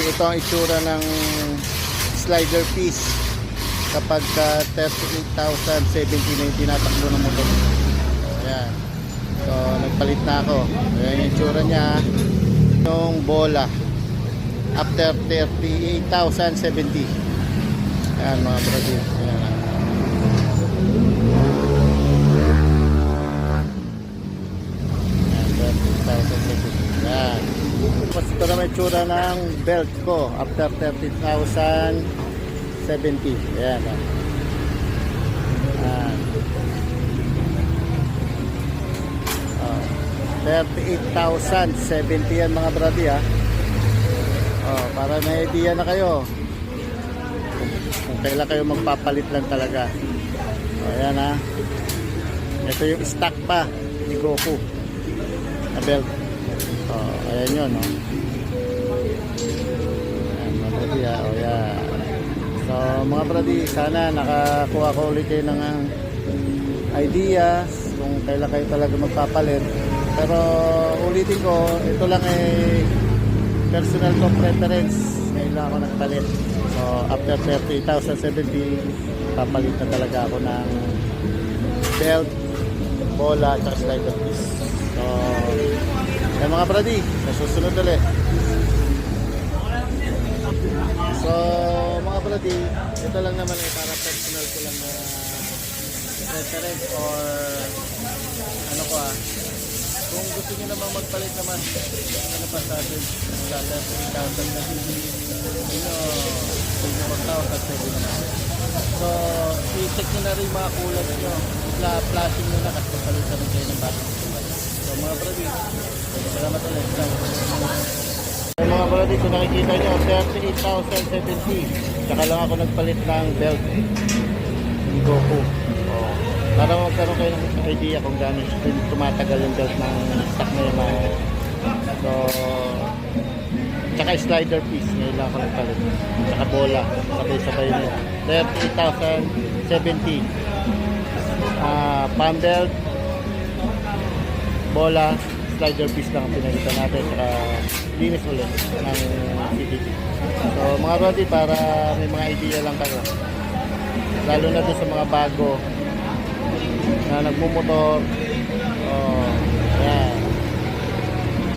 ito ang itsura ng slider piece kapag 38,070 na yung tinatakbo ng motor. Ayan. So nagpalit na ako. Ayan yung itsura niya yung bola after 38,070. Ayan mga brother. Ayan. Ayan. Tapos ito naman yung itsura ng belt ko after 30,070. Ayan. Ayan. 38,070 yan mga brady ha. Para may idea na kayo kung kailan kayo magpapalit lang talaga. Ayan ha. Ito yung stock pa ni Goku na belt. Ayan yun no? Ayan mga brady ha. Ayan. So mga brady, sana nakakuha ko ulit kayo ng ideas kung kailan kayo talaga magpapalit. Pero ulitin ko, ito lang ay personal ko preference. Ngayon lang ako nagpalit. So after 30,070 papalit na talaga ako ng belt, bola at slider piece. So yan mga brady, sa susunod ulit. So mga brady, ito lang naman ay para personal ko lang na preference or ano ko kung gusto niyo namang magpalit naman ano pa sa atin sa 30,000 na pwede naman. So i-check nyo na rin mga kulay nyo, flashing nyo na kasi magpalit na rin kayo ng battery. So mga brady, salamat ulit. So mga brady, kung nakikita nyo 38,070 saka lang ako nagpalit ng belt ni Goku. Para magkaroon kayo ng idea kung gaano tumatagal yung belt ng stock na yun. So tsaka slider piece ngayon lang ako nagpalit, tsaka bola sabay-sabay nyo 38,070. Palm belt, bola, slider piece lang ang pinalitan natin, tsaka linis ulit ng CDT. So mga brody, para may mga idea lang kayo lalo na doon sa mga bago na nagmumotor. Ayan.